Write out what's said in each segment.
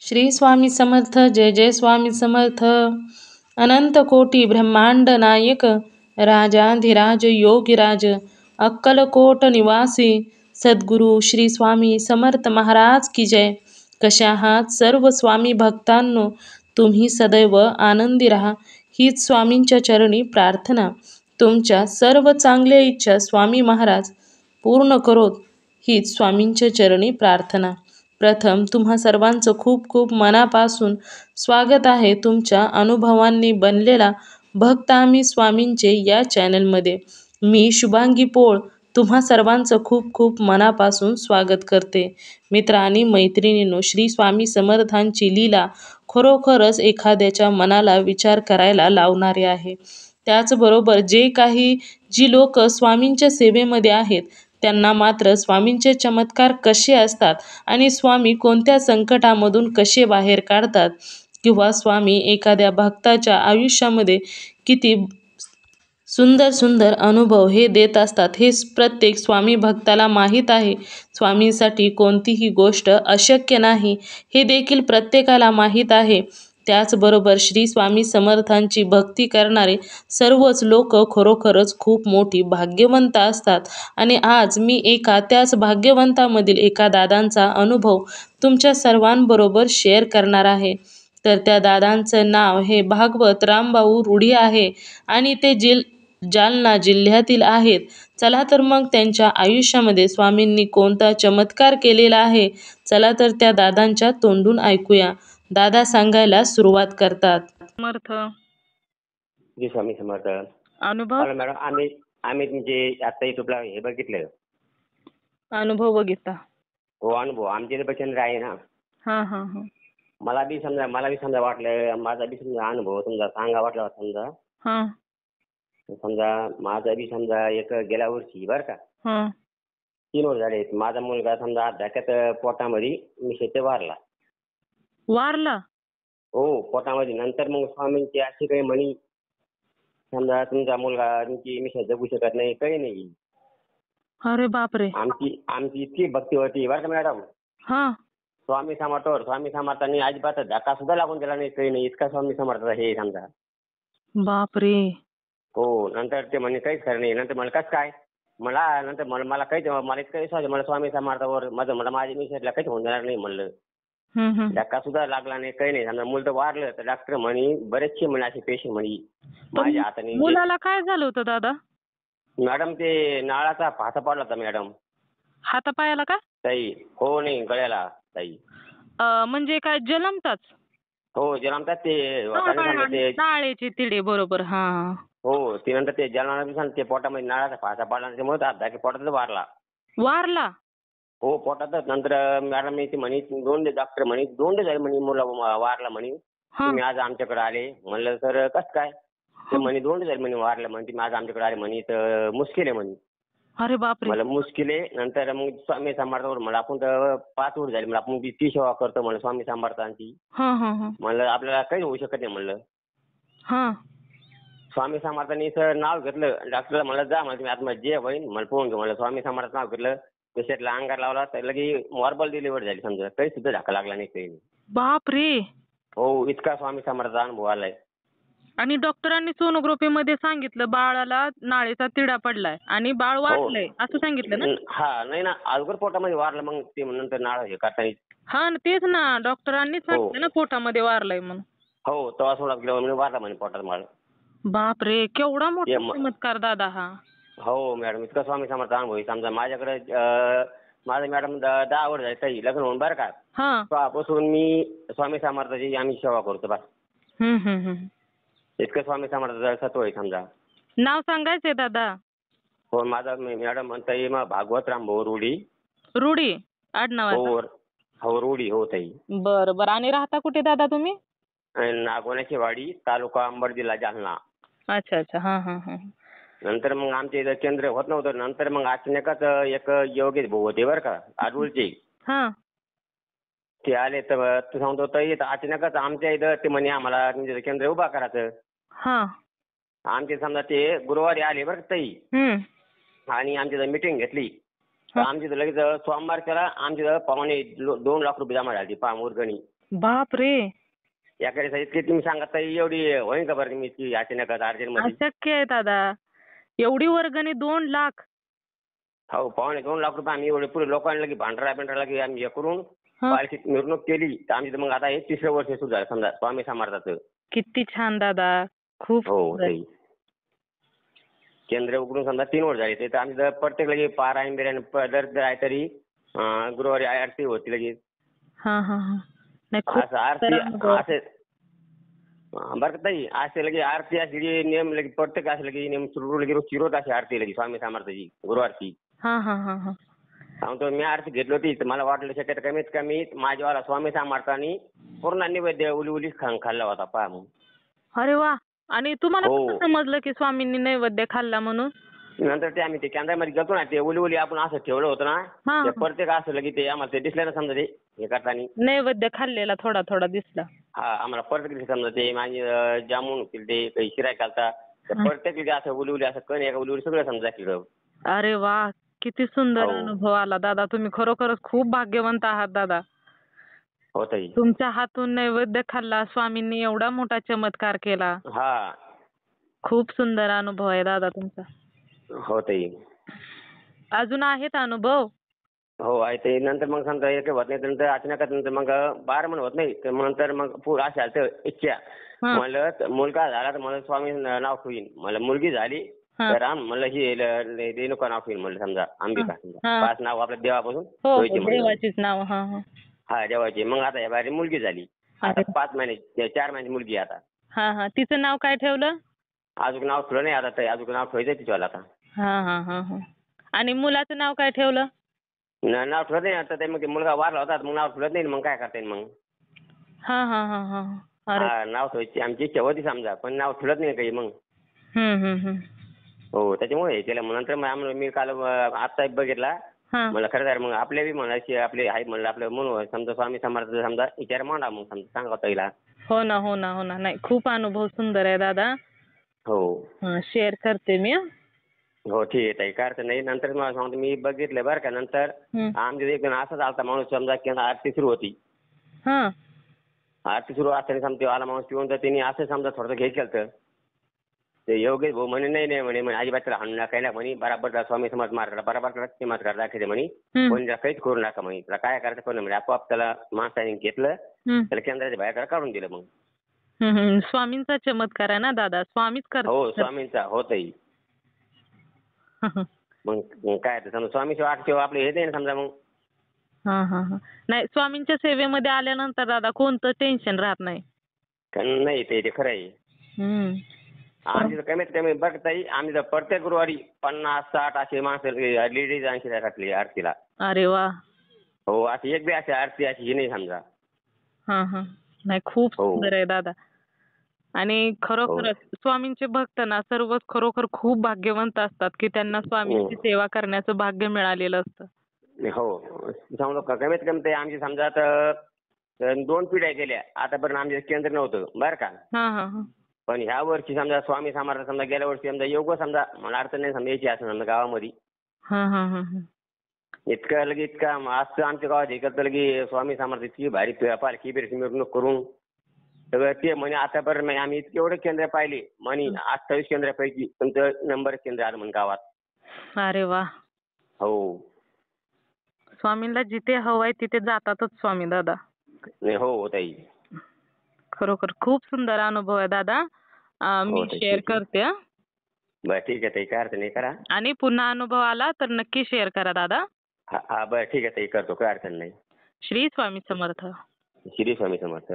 श्री स्वामी समर्थ. जय जय स्वामी समर्थ. अनंत कोटी ब्रह्मांड नायक राजाधिराज योगीराज अक्कलकोट निवासी सद्गुरू श्री स्वामी समर्थ महाराज की जय. कशा आहात सर्व स्वामी भक्तांनो? तुम्ही सदैव आनंदी राहा हीच स्वामींच्या चरणी प्रार्थना. तुमच्या सर्व चांगल्या इच्छा स्वामी महाराज पूर्ण करोत हीच स्वामींच्या चरणी प्रार्थना. प्रथम तुम्हा सर्वांचं खूप खूप मनापासून स्वागत आहे तुमच्या अनुभवांनी बनलेला भक्त आम्ही स्वामींचे या चॅनलमध्ये. मी शुभांगी पोळ तुम्हा सर्वांचं खूप खूप मनापासून स्वागत करते. मित्र आणि मैत्रिणींनो, श्री स्वामी समर्थांची लीला खरोखरच एखाद्याच्या मनाला विचार करायला लावणारी आहे. त्याचबरोबर जी लोक स्वामींच्या सेवेमध्ये आहेत त्यांना मात्र स्वामींचे चमत्कार कसे असतात आणि स्वामी कोणत्या संकटामधून कसे बाहेर काढतात किंवा स्वामी एखाद्या भक्ताच्या आयुष्यामध्ये किती सुंदर सुंदर अनुभव हे देत असतात हे प्रत्येक स्वामी भक्ताला माहीत आहे. स्वामींसाठी कोणतीही गोष्ट अशक्य नाही हे देखील प्रत्येकाला माहीत आहे. त्याचबरोबर श्री स्वामी समर्थांची भक्ती करणारे सर्वच लोक खरोखरच खूप मोठी भाग्यवंत असतात. आणि आज मी त्याच भाग्यवंतामधील एका दादांचा अनुभव तुमच्या सर्वांबरोबर शेअर करणार आहे. तर त्या दादांचं नाव हे भागवत रामभाऊ रुढी आहे आणि ते जालना जिल्ह्यातील आहेत. चला तर मग त्यांच्या आयुष्यामध्ये स्वामींनी कोणता चमत्कार केलेला आहे, चला तर त्या दादांच्या तोंडून ऐकूया. दादा सांगायला सुरुवात करतात. समर्थ. जी स्वामी समर्थ. अनुभव मॅडम आम्ही तुमचे आता युट्यूबला हे बघितलं. अनुभव बघितला. हो, अनुभव आमचे बचन आहे ना. हा हा हा. मला बी समजा वाटलं, माझा बी समजा अनुभव समजा सांगा वाटला. समजा माझा बी समजा एक गेल्या वर्षी बरं का 3 वर्ष झाले. माझा मुलगा समजा धक्क्यात पोटामध्ये मिशेते वारला. हो, पोटामध्ये. नंतर मग स्वामींची अशी काही म्हणी, समजा तुमचा मुलगा तुमची मिशा जगू शकत नाही, काही नाही. अरे बापरे. आमची इतकी भक्ती होती बरं का मॅडम. स्वामी समर्थांनी अजिबात धक्का सुद्धा लागून दिला नाही, काही नाही. इतका स्वामी समर्थाचा हे समजा. बापरे. हो, नंतर ते म्हणे काहीच खरं नाही. नंतर मला कसं काय नंतर मला इतका विश्वास आहे, मला स्वामी समर्थावर माझ्या मिसेसला काहीच होऊन जाणार नाही म्हणलं. धक्का सुद्धा लागला नाही, काही नाही. समजा मुलं तर वारलं तर डॉक्टर म्हणे बरेचसे म्हणे असे पेशंट म्हणे माझ्या हाताने. मुलाला काय झालं होतं दादा? मॅडम ते नाळाचा फासा पडला होता मॅडम. हातापायाला का? ताई हो, नाही गळ्याला ताई. म्हणजे काय जन्मताच? हो, जन्मतात ते नाळेचे तिडे. बरोबर. हो, ते नंतर ते जन्माला ते पोटामध्ये नाळाचा फासा पडला त्यामुळे पोटातच वारला. हो, पोटातच. नंतर मॅडम मी ती म्हणे डॉक्टर म्हणे 2 झाले म्हणे मुला वारला म्हणे. तुम्ही आज आमच्याकडे आले. म्हणलं सर कसं काय? ते म्हणे 2 झाले म्हणे वारला म्हणे. तुम्ही आज आमच्याकडे आले म्हणे तर मुश्किल आहे म्हणे. अरे बापरे. मला मुश्किल आहे. नंतर मग स्वामी समर्थावर म्हणलं आपण तर 5 वर्ष झाली म्हणलं आपण ती सेवा करतो म्हणलं स्वामी समर्थांची. म्हणलं आपल्याला काही होऊ शकत नाही म्हणलं. स्वामी समर्थांनी सर नाव घेतलं. डॉक्टरला म्हणलं जा म्हणलं तुम्ही आत्मा जे होईल मला पोहून घेऊ म्हणलं. स्वामी समर्थ नाव घेतलं. पेशंटला अंगार लावला तर लगे नॉर्मल डिलिव्हरी झाली समजा. काही सुद्धा धक्का लागला नाही, काही नाही. बापरे. हो, इतका स्वामी समर्थाचा अनुभव आलाय. आणि डॉक्टरांनी सोनोग्राफीमध्ये सांगितलं बाळाला नाळेचा तिडा पडलाय आणि बाळ वारलंय असं सांगितलं ना? नाही ना, अगोदर पोटामध्ये वारलं मग ते नंतर नाळ हे करताना. तेच ना, डॉक्टरांनी सांगितलं ना पोटामध्ये वारलंय म्हणून. हो, तेव्हा 16 किलो वारला म्हणे पोटात बाळ. बापरे, केवढा मोठा चमत्कार दादा हा. हो मॅडम, इतका स्वामी समर्थ अनुभव. समजा माझ्याकडे माझं मॅडम 10 वर्ष झाली ताई लग्न होऊन बरं का. तेव्हापासून मी स्वामी समर्थाची आम्ही सेवा करतो बस. इतकं स्वामी समर्थाचं सत्व आहे समजा. नाव सांगायचंय दादा? हो, माझा मॅडम ताई भागवत रामभाऊ रुढी आडनाव. हो, रुढी. हो ताई. बरं. आणि राहता कुठे दादा तुम्ही? नागोण्याची वाडी, तालुका अंबड, जिल्हा जालना. अच्छा. नंतर मग आमच्या इथं केंद्र होत नव्हतं. नंतर मग अचानकच एक योगेश भाऊ होते बरं का आडूळचे. ते आले तर तू सांगतो ताई अचानकच आमच्या इथं ते म्हणे आम्हाला तुमचं केंद्र उभा करायचं. आमचे समजा ते गुरुवारी आले बरं का ताई. आणि आमची इथं मिटिंग घेतली. आमची लगेच सोमवार केला. आमची 2 लाख रुपये जमा झाली वर्गणी. बाप रे, याकडे इतकी तुम्ही सांगा ताई, एवढी होईन का बरं मी ती अचानक अर्जंट मध्ये? अशक्य आहे दादा. एवढी वर्गणी 2 लाख? हो, 2.25 लाख रुपये आम्ही एवढे पुढे लोकांना की भांडारा की आम्ही हे करून पालखीत मिरवणूक केली. तर आमची मग आता हे 3रं वर्ष सुरू झालं समजा स्वामी समर्थाचं. किती छान दादा, खूप हो सुंदर. ताई. केंद्र उघडून समजा 3 वर्ष झाले. तर आमची प्रत्येक लगे पारायण बिरायण दर काहीतरी गुरुवारी आरती होती लगेच. हा हा हा. नाही, खूप असं आरती असे बरं का ताई, असे लगे आरती अशी नियम लगे प्रत्येक असे लगे नियम सुरू लगे रोजची रोज अशी आरती लगे स्वामी समर्थाची गुरुवारची. हा हा हा हा. सांगतो मी आरती घेतली होती तर मला वाटलं शक्यता कमीत कमी माझ्यावाला स्वामी समर्थांनी पूर्ण नैवेद्य उली खाल्ला होता पहा मग. अरे वा. आणि तुम्हाला हो. कसं समजलं की स्वामींनी नैवेद्य खाल्ला म्हणून? नंतर ते आम्ही ते केंद्रामध्ये गेलो ना, ते उली आपण असं ठेवलं होतं हा. ना, ते प्रत्येक असं लगे ते आम्हाला ते दिसलं ना समजा ते हे करताना. नैवेद्य खाल्लेला थोडा थोडा दिसला. हा, आम्हाला प्रत्येक दिवशी समजा ते माझी जामून होतील ते काही शिराय घालता प्रत्येक लगे असं उली असं कण एका उली सगळं समजा केलं. अरे वा, किती सुंदर अनुभव आला दादा. तुम्ही खरोखरच खूप भाग्यवंत आहात दादा. हो ताई. तुमच्या हातून नैवेद्य खाल्ला, स्वामींनी एवढा मोठा चमत्कार केला. हा. खूप सुंदर अनुभव आहे दादा तुमचा. हो ताई. अजून आहेत अनुभव? हो आहे ते. नंतर मग समजा एक होत नाही, नंतर अचानक नंतर मग 12 महिने होत नाही, तर नंतर मग अशी आली इच्छा. म्हणलं मुलगा झाला तर मला स्वामी नाव ठेवीन. मला मुलगी झाली तर म्हणलं ही रेणुका नाव ठेवीन म्हणलं समजा, अंबिका समजा. 5 नाव आपल्या देवापासून ठेवायची म्हणलं. देवाचीच नाव. हा, देवाची. मग आता या बाहेर मुलगी झाली. आता 4 महिन्याची मुलगी आता. हा हा. तिचं नाव काय ठेवलं? अजून नाव ठेवलं नाही आता ताई, अजून नाव ठेवायचं तिच्याला आता. हा हा हा हा. आणि मुलाचं नाव काय ठेवलं? नाव ठेवत नाही आता ते, मग मुलगा वारला होता मग नाव ठेवत नाही, मग काय करता येईल मग. हा हा हा हा. हा, नाव ठेवायची आमची इच्छा होती समजा, पण नाव ठेवत नाही काही मग. हो, त्याच्यामुळे हे केलं. मग नंतर मी काल आता बघितला. मला खरं मग आपल्या बी म्हणायची आपले आहे म्हणलं आपलं म्हणून समजा स्वामी समर्थ समजा विचार मांडा मग समजा सांगा ताईला. हो ना हो ना हो ना. नाही, खूप अनुभव सुंदर आहे दादा. हो. शेअर करते मी. हो ठीक आहे ताई, काय अडचण नाही. नंतर मला सांगतो मी बघितलं बरं का. नंतर आमच्या एक असाच आलता माणूस समजा की आरती सुरू होती. आरती सुरू असताना समजा आला माणूस पिऊन, तर त्यांनी असं समजा थोडंसं घे केलं. ते योगेश भाऊ म्हणे नाही म्हणे अजिबात त्याला हाणू नका ना म्हणे, बराबर स्वामी समर्थ मार्गाला बराबर चमत्कार दाखवते म्हणे, कोणी काहीच करू नका म्हणे. त्याला काय करायचं कोण म्हणे. आपोआप त्याला माणसाने घेतलं, त्याला केंद्राच्या बाहेर काढून दिलं मग. स्वामींचा चमत्कार आहे ना दादा, स्वामीच करतात. हो, स्वामींचा होतही. मग काय समजा स्वामीशिवाय आठशिवाय आपले हे नाही समजा मग. नाही, स्वामींच्या सेवेमध्ये आल्यानंतर दादा कोणतं टेन्शन राहत नाही. नाही ते खरं आहे. आमची कमीत कमी बघ ताई, आम्ही तर प्रत्येक गुरुवारी 50-60 असे माणसं लेडीज ऐंशी टाकली आरतीला. अरे वा. हो, अशी एक बी अशी आरती अशी नाही समजा. नाही, खूप सुंदर आहे दादा. आणि खरोखरच स्वामींचे भक्त ना सर्वच खरोखर खूप भाग्यवंत असतात की त्यांना स्वामींची सेवा करण्याचं भाग्य मिळालेलं असतं. हो, समजा कमीत कमी ते आमची समजा तर 2 पिढ्या गेल्या आतापर्यंत आमचे केंद्र नव्हतं बरं का. पण ह्या वर्षी समजा स्वामी समर्थ समजा गेल्या वर्षी समजा योग समजा मला अडचण नाही समजा यायची असं समजा गावामध्ये. इतकं लगे इतका आज आमच्या गावात एकत्र लगे स्वामी समर्थ इतकी भारी पालखी बिरखी मिरवणूक करून सगळं ते म्हणे आतापर्यंत आम्ही इतके एवढे केंद्र पाहिले म्हणे 28 केंद्रापैकी तुमचं नंबर केंद्र आलं म्हणे गावात. अरे वा. हो. स्वामींना जिथे हवंय तिथे जातातच स्वामी दादा. हो ताई. खरोखर खूप सुंदर अनुभव आहे दादा. मी शेअर करते. बरं ठीक आहे ताई, काय अडचण नाही, करा. आणि पुन्हा अनुभव आला तर नक्की शेअर करा दादा. हा बरं ठीक आहे ताई, करतो, काय अडचण नाही. श्री स्वामी समर्थ. श्री स्वामी समर्थ.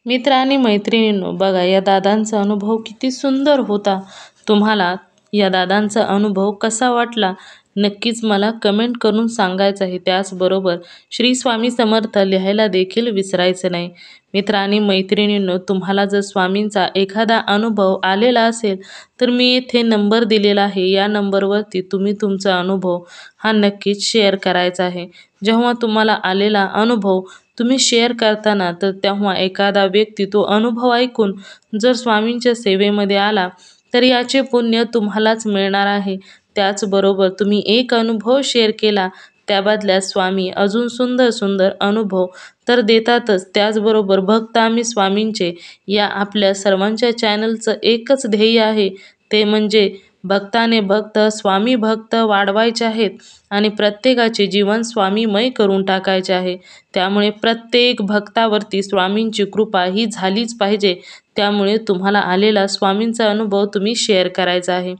मित्र आणि मैत्रिणींनो, बघा या दादांचा अनुभव किती सुंदर होता. तुम्हाला या दादांचा अनुभव कसा वाटला नक्कीच मला कमेंट करून सांगायचं आहे. त्याचबरोबर श्री स्वामी समर्थ लिहायला देखील विसरायचं नाही. मित्र आणि मैत्रिणींनो, तुम्हाला जर स्वामींचा एखादा अनुभव आलेला असेल तर मी येथे नंबर दिलेला आहे. या नंबरवरती तुम्ही तुमचा अनुभव हा नक्कीच शेअर करायचा आहे. जेव्हा तुम्हाला आलेला अनुभव तुम्ही शेअर करताना तर तेव्हा एखादा व्यक्ती तो अनुभव ऐकून जर स्वामींच्या सेवेमध्ये आला तर याचे पुण्य तुम्हालाच मिळणार आहे. त्याचबरोबर तुम्ही एक अनुभव शेअर केला त्या बदल्यात स्वामी अजून सुंदर सुंदर अनुभव तर देतातच, त्याचबरोबर भक्त आम्ही स्वामींचे या आपल्या सर्वांच्या चॅनलचं एकच ध्येय आहे, ते म्हणजे भक्ताने भक्त स्वामी भक्त वाढवायचे आहेत आणि प्रत्येकाचे जीवन स्वामीमय करून टाकायचे आहे. त्यामुळे प्रत्येक भक्तावरती स्वामींची कृपा ही झालीच पाहिजे. त्यामुळे तुम्हाला आलेला स्वामींचा अनुभव तुम्ही शेअर करायचा आहे.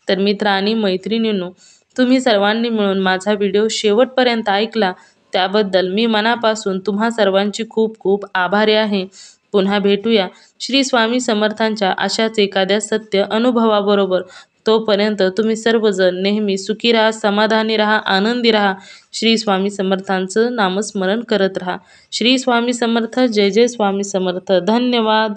तर मित्र आणि मैत्रिणींनो, तुम्ही सर्वांनी मिळून माझा व्हिडिओ शेवटपर्यंत ऐकला त्याबद्दल मी मनापासून तुम्हा सर्वांची खूप खूप आभारी आहे. पुन्हा भेटूया श्री स्वामी समर्थांच्या अशाच एखाद्या सत्य अनुभवाबरोबर. तोपर्यंत तुम्ही सर्वजण नेहमी सुखी राहा, समाधानी राहा, आनंदी राहा. श्री स्वामी समर्थांचं नामस्मरण करत राहा. श्री स्वामी समर्थ. जय जय स्वामी समर्थ. धन्यवाद.